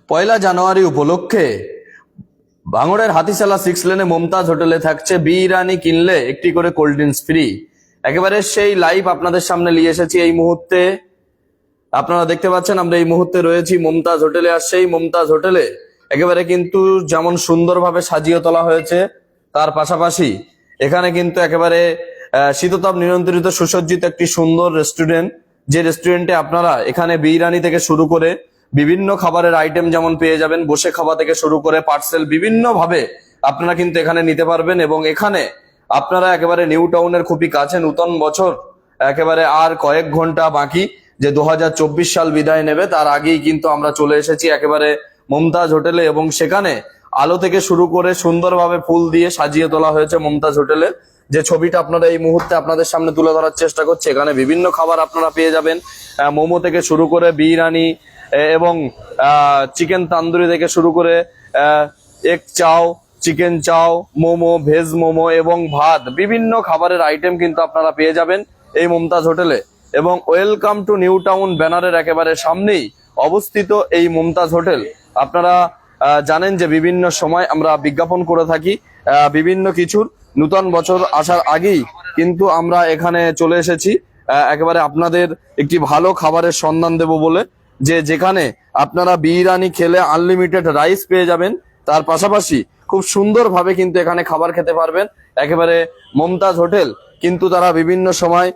পয়লা জানুয়ারি উপলক্ষে ভাঙড়ের হাতিশালা 6 লেনে মমতাজ হোটেলে থাকছে বিরিয়ানি কিনলে একটি করে কোল্ড ড্রিঙ্কস ফ্রি। একেবারে সেই লাইভ আপনাদের সামনে নিয়ে এসেছি এই মুহূর্তে। আপনারা দেখতে পাচ্ছেন আমরা এই মুহূর্তে রয়েছি মমতাজ হোটেলে। আর সেই মমতাজ হোটেলে একেবারে কিন্তু যেমন সুন্দরভাবে সাজিয়ে তোলা হয়েছে, তার পাশাপাশি এখানে কিন্তু একেবারে শীততাপ নিয়ন্ত্রিত সুসজ্জিত একটি সুন্দর রেস্টুরেন্ট, যে রেস্টুরেন্টে আপনারা এখানে বিরিয়ানি থেকে শুরু করে বিভিন্ন খাবারের আইটেম যেমন পেয়ে যাবেন, বসে খাওয়া থেকে শুরু করে পার্সেল বিভিন্ন ভাবে আপনারা কিন্তু এখানে নিতে পারবেন। এবং এখানে আপনারা একেবারে নিউ টাউনের খুবই কাছে, নূতন বছর একেবারে আর কয়েক ঘন্টা বাকি, যে 2024 সাল বিদায় নেবে তার আগেই কিন্তু আমরা চলে এসেছি একেবারে মমতাজ হোটেলে। এবং সেখানে আলো থেকে শুরু করে সুন্দরভাবে ফুল দিয়ে সাজিয়ে তোলা হয়েছে মমতাজ হোটেলে। যে ছবিটা আপনারা এই মুহূর্তে আপনাদের সামনে তুলে ধরার চেষ্টা করছি, এখানে বিভিন্ন খাবার আপনারা পেয়ে যাবেন, মোমো থেকে শুরু করে বিরিয়ানি এবং চিকেন তান্দুরি থেকে শুরু করে এগ চাও, চিকেন চাও, মোমো, ভেজ মোমো এবং ভাত, বিভিন্ন খাবারের আইটেম কিন্তু আপনারা পেয়ে যাবেন এই মমতাজ হোটেলে। এবং ওয়েলকাম টু নিউ টাউন ব্যানারের একেবারে সামনেই অবস্থিত এই মমতাজ হোটেল। আপনারা জানেন যে বিভিন্ন সময় আমরা বিজ্ঞাপন করে থাকি বিভিন্ন কিছুর, নূতন বছর আসার আগেই কিন্তু আমরা এখানে চলে এসেছি একেবারে আপনাদের একটি ভালো খাবারের সন্ধান দেব বলে, যে যেখানে আপনারা বিরিয়ানি খেলে আনলিমিটেড রাইস পেয়ে যাবেন, তার পাশাপাশি খুব সুন্দরভাবে কিন্তু এখানে খাবার খেতে পারবেন। একেবারে মমতাজ হোটেল কিন্তু তারা বিভিন্ন সময়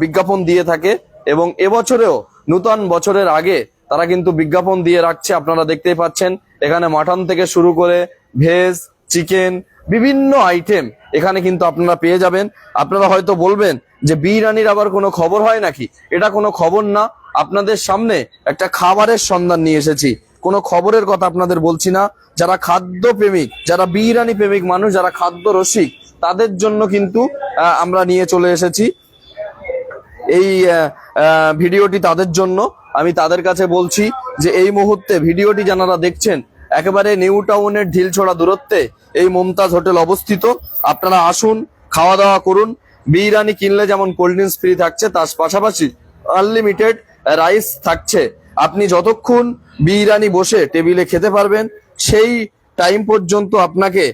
বিজ্ঞাপন দিয়ে থাকে এবং এবছরেও নূতন বছরের আগে তারা কিন্তু বিজ্ঞাপন দিয়ে রাখছে। আপনারা দেখতেই পাচ্ছেন এখানে মাটন থেকে শুরু করে ভেজ, চিকেন, বিভিন্ন আইটেম এখানে কিন্তু আপনারা পেয়ে যাবেন। আপনারা হয়তো বলবেন যে বিরিয়ানির আবার কোনো খবর হয় নাকি? এটা কোনো খবর না, আপনাদের সামনে একটা খাবারের সন্ধান নিয়ে এসেছি, কোনো খবরের কথা আপনাদের বলছি না। যারা খাদ্য প্রেমিক, যারা বিরিয়ানি প্রেমিক মানুষ, যারা খাদ্য রসিক, তাদের জন্য কিন্তু আমরা নিয়ে চলে এসেছি এই ভিডিওটি। তাদের জন্য আমি তাদের কাছে বলছি যে এই মুহূর্তে ভিডিওটি যারা দেখছেন একেবারে নিউ টাউনের ঢিলছোড়া দূরত্বে এই মমতাজ হোটেল অবস্থিত। আপনারা আসুন, খাওয়া দাওয়া করুন। বিরিয়ানি কিনলে যেমন কোল্ড ড্রিঙ্কস ফ্রি থাকছে, তার পাশাপাশি আনলিমিটেড রাইস থাকছে। আপনি যতক্ষণ বিরিয়ানি বসে টেবিলে খেতে পারবেন সেই টাইম পর্যন্ত আপনাকে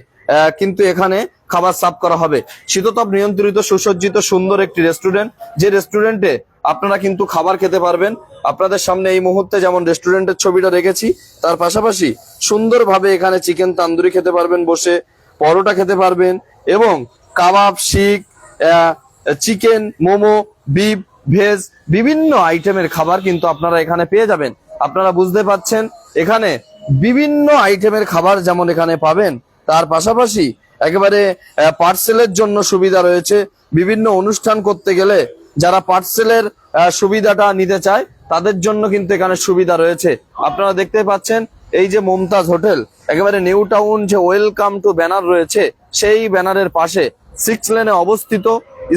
কিন্তু এখানে খাবার সার্ভ করা হবে। শীততাপ নিয়ন্ত্রিত সুসজ্জিত সুন্দর একটি রেস্টুরেন্ট, যে রেস্টুরেন্টে আপনারা কিন্তু খাবার খেতে পারবেন। আপনাদের সামনে এই মুহূর্তে যেমন রেস্টুরেন্টের ছবিটা রেখেছি, তার পাশাপাশি সুন্দরভাবে এখানে চিকেন তান্দুরি খেতে পারবেন, বসে পরোটা খেতে পারবেন এবং কাবাব, শিক, চিকেন, মোমো, বিফ, ভেজ, বিভিন্ন আইটেমের খাবার কিন্তু আপনারা এখানে পেয়ে যাবেন। আপনারা বুঝতে পাচ্ছেন এখানে বিভিন্ন আইটেমের খাবার যেমন এখানে পাবেন, তার পাশাপাশি একেবারে পার্সেলের জন্য সুবিধা রয়েছে। বিভিন্ন অনুষ্ঠান করতে গেলে যারা পার্সেলের সুবিধাটা নিতে চায় তাদের জন্য কিন্তু এখানে সুবিধা রয়েছে। আপনারা দেখতে পাচ্ছেন এই যে মমতাজ হোটেল একেবারে নিউ টাউন যে ওয়েলকাম টু ব্যানার রয়েছে, সেই ব্যানারের পাশে 6 লেনে অবস্থিত।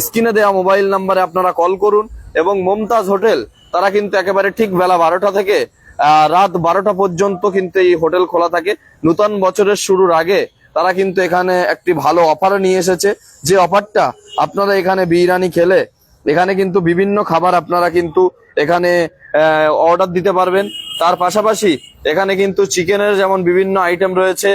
স্ক্রিনে দেওয়া মোবাইল নাম্বারে আপনারা কল করুন। এবং মমতাজ হোটেল তারা কিন্তু একেবারে ঠিক বেলা 12টা থেকে রাত 12টা পর্যন্ত কিন্তু এই হোটেল খোলা থাকে। নূতন বছরের শুরুর আগে তারা কিন্তু এখানে একটি ভালো অফার নিয়ে এসেছে, যে অফারটা আপনারা এখানে বিরিয়ানি খেলে এখানে কিন্তু বিভিন্ন খাবার আপনারা কিন্তু এখানে অর্ডার দিতে পারবেন। তার পাশাপাশি এখানে কিন্তু চিকেনের যেমন বিভিন্ন আইটেম রয়েছে,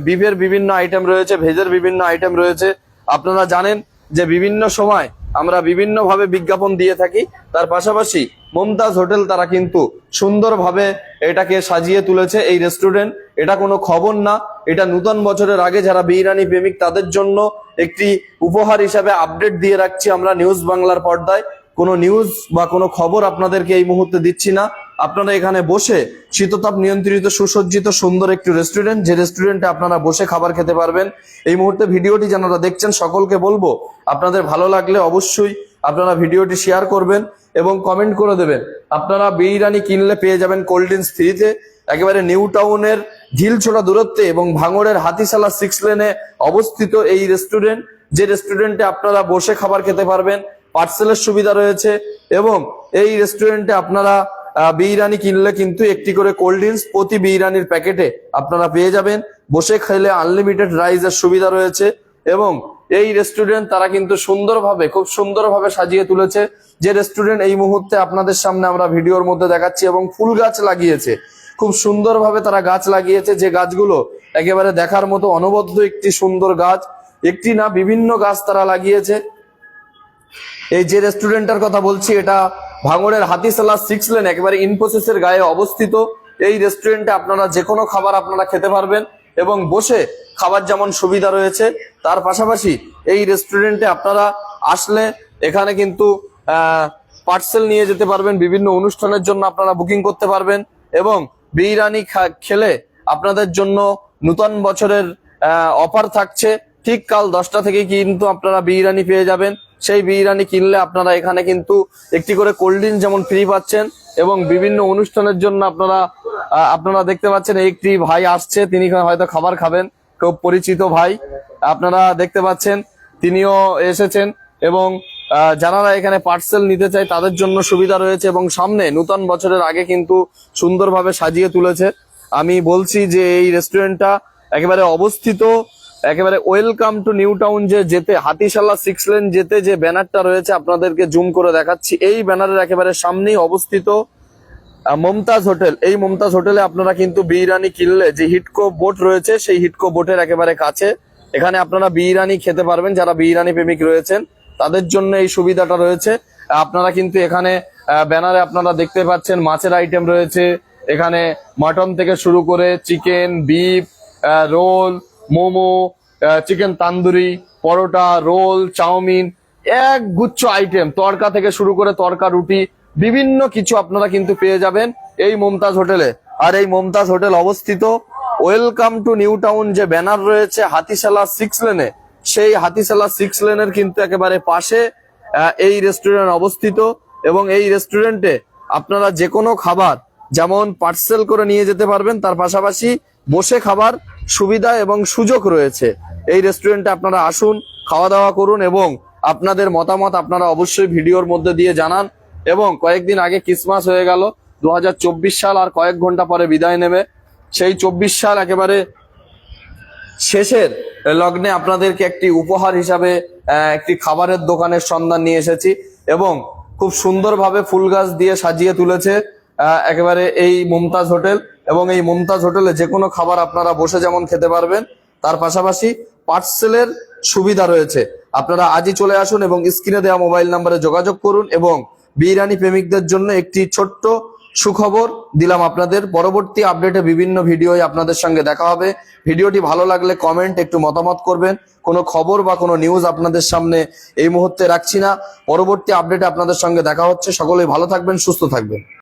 বিফের বিভিন্ন আইটেম রয়েছে, ভেজের বিভিন্ন আইটেম রয়েছে। আপনারা জানেন যে বিভিন্ন সময় আমরা বিভিন্ন ভাবে বিজ্ঞাপন দিয়ে থাকি। তার পাশাপাশি মমতাজ হোটেল তারা কিন্তু সুন্দরভাবে এটাকে সাজিয়ে তুলেছে এই রেস্টুরেন্ট। এটা কোনো খবর না, এটা নূতন বছরের আগে যারা বিরিয়ানি প্রেমিক তাদের জন্য একটি উপহার হিসাবে আপডেট দিয়ে রাখছি আমরা নিউজ বাংলার পর্দায়। কোনো নিউজ বা কোনো খবর আপনাদেরকে এই মুহূর্তে দিচ্ছি না। আপনারা এখানে বসে শীততাপ নিয়ন্ত্রিত সুসজ্জিত সুন্দর একটি রেস্টুরেন্ট, যে রেস্টুরেন্টে আপনারা বসে খাবার খেতে পারবেন। এই মুহূর্তে ভিডিওটি যারা দেখছেন সকলকে বলবো আপনাদের ভালো লাগলে অবশ্যই আপনারা ভিডিওটি শেয়ার করবেন এবং কমেন্ট করে দেবেন। আপনারা বিরিয়ানি কিনলে পেয়ে যাবেন কোল্ড ড্রিঙ্কস ফ্রিতে একেবারে নিউ টাউনের ঢিলছোড়া দূরত্বে এবং ভাঙড়ের হাতিশালা 6 লেনে অবস্থিত এই রেস্টুরেন্ট, যে রেস্টুরেন্টে আপনারা বসে খাবার খেতে পারবেন, পার্সেলের সুবিধা রয়েছে। এবং এই রেস্টুরেন্টে আপনারা বিরিয়ানি কিনলে কিন্তু একটি করে কোল্ড ড্রিঙ্কস প্রতি বিরিয়ানির প্যাকেটে আপনারা পেয়ে যাবেন। বসে খেলে আনলিমিটেড রাইসের সুবিধা রয়েছে। এবং এই রেস্টুরেন্ট তারা কিন্তু সুন্দরভাবে, খুব সুন্দরভাবে সাজিয়ে তুলেছে, যে রেস্টুরেন্ট এই মুহূর্তে আপনাদের সামনে আমরা ভিডিওর মধ্যে দেখাচ্ছি এবং ফুল গাছ লাগিয়েছে। খুব সুন্দরভাবে তারা গাছ লাগিয়েছে, যে গাছগুলো একেবারে দেখার মতো অনবদ্য একটি সুন্দর গাছ। একটি না, বিভিন্ন গাছ তারা লাগিয়েছে। এই যে রেস্টুরেন্টের কথা বলছি, এটা ভাঙড়ের হাতিশালা 6 লেন একেবারে ইনফোসিসের গায়ে অবস্থিত। এই রেস্টুরেন্টে আপনারা যে কোনো খাবার আপনারা খেতে পারবেন এবং বসে খাবার যেমন সুবিধা রয়েছে, তার পাশাপাশি এই রেস্টুরেন্টে আপনারা আসলে এখানে কিন্তু পার্সেল নিয়ে যেতে পারবেন, বিভিন্ন অনুষ্ঠানের জন্য আপনারা বুকিং করতে পারবেন এবং বিরিয়ানি খেলে আপনাদের জন্য নূতন বছরের অফার থাকছে। ঠিক কাল 10টা থেকে কিন্তু আপনারা বিরিয়ানি পেয়ে যাবেন। সেই বিরিয়ানি কিনলে আপনারা এখানে কিন্তু একটি করে কোল্ড ড্রিঙ্ক যেমন ফ্রি পাচ্ছেন এবং বিভিন্ন অনুষ্ঠানের জন্য আপনারা দেখতে পাচ্ছেন একটি ভাই আসছে, তিনি হয়তো খাবার খাবেন, খুব পরিচিত ভাই আপনারা দেখতে পাচ্ছেন, তিনিও এসেছেন এবং যারা এখানে পার্সেল নিতে চায় তাদের জন্য সুবিধা রয়েছে এবং সামনে নূতন বছরের আগে কিন্তু সুন্দরভাবে সাজিয়ে তুলেছে। আমি বলছি যে এই রেস্টুরেন্টটা একেবারে অবস্থিত একেবারে ওয়েলকাম টু নিউ টাউন যে যেতে হাতিশালা 6 লেন যেতে যে ব্যানারটা রয়েছে আপনাদেরকে জুম করে দেখাচ্ছি, এই ব্যানারের একেবারে সামনেই অবস্থিত মমতাজ হোটেল। এই মমতাজ হোটেলে আপনারা কিন্তু বিরিয়ানি কিনলে যে হিটকো বোট রয়েছে, সেই হিটকো বোটের একেবারে কাছে এখানে আপনারা বিরিয়ানি খেতে পারবেন। যারা বিরিয়ানি প্রেমিক রয়েছেন তাদের জন্য এই সুবিধাটা রয়েছে। আপনারা কিন্তু এখানে ব্যানারে আপনারা দেখতে পাচ্ছেন মাছের আইটেম রয়েছে, এখানে মাটন থেকে শুরু করে chicken, beef, roll, momo, chicken tandoori, paratha, roll, chowmein, এক গুচ্ছ আইটেম, তড়কা থেকে শুরু করে তড়কা রুটি, বিভিন্ন কিছু আপনারা কিন্তু পেয়ে যাবেন এই মমতাজ হোটেলে। আর এই মমতাজ হোটেল অবস্থিত ওয়েলকাম টু নিউ টাউন যে ব্যানার রয়েছে হাতিশালা 6 লেনে, সেই হাতিশালা 6 লেনের কিন্তু একেবারে পাশে এই রেস্টুরেন্ট অবস্থিত এবং এই রেস্টুরেন্টে আপনারা যে কোনো খাবার যেমন পার্সেল করে নিয়ে যেতে পারবেন, তার পাশাপাশি বসে খাবার সুবিধা এবং সুযোগ রয়েছে। এই রেস্টুরেন্টে আপনারা আসুন, খাওয়া দাওয়া করুন এবং আপনাদের মতামত আপনারা অবশ্যই ভিডিওর মধ্যে দিয়ে জানান। এবং কয়েকদিন আগে ক্রিসমাস হয়ে গেল, 2024 সাল আর কয়েক ঘন্টা পরে বিদায় নেবে। সেই 24 সাল একেবারে শেষের লগ্নে আপনাদেরকে একটি উপহার হিসাবে একটি খাবারের দোকানের সন্ধান নিয়ে এসেছি এবং খুব সুন্দরভাবে ফুল গাছ দিয়ে সাজিয়ে তুলেছে একেবারে এই মুমতাজ হোটেল। এবং এই মুমতাজ হোটেলে যে কোনো খাবার আপনারা বসে যেমন খেতে পারবেন, তার পাশাপাশি পার্সেলের সুবিধা রয়েছে। আপনারা আজই চলে আসুন এবং স্ক্রিনে দেওয়া মোবাইল নাম্বারে যোগাযোগ করুন। এবং বিরিয়ানি প্রেমিকদের জন্য একটি ছোট্ট সুখবর দিলাম আপনাদের, পরবর্তী আপডেটে বিভিন্ন ভিডিও আপনাদের সঙ্গে দেখা হবে। ভিডিওটি ভালো লাগলে কমেন্ট একটু মতামত করবেন। কোনো খবর বা কোনো নিউজ আপনাদের সামনে এই মুহূর্তে রাখছি না, পরবর্তী আপডেটে আপনাদের সঙ্গে দেখা হচ্ছে। সকলেই ভালো থাকবেন, সুস্থ থাকবেন।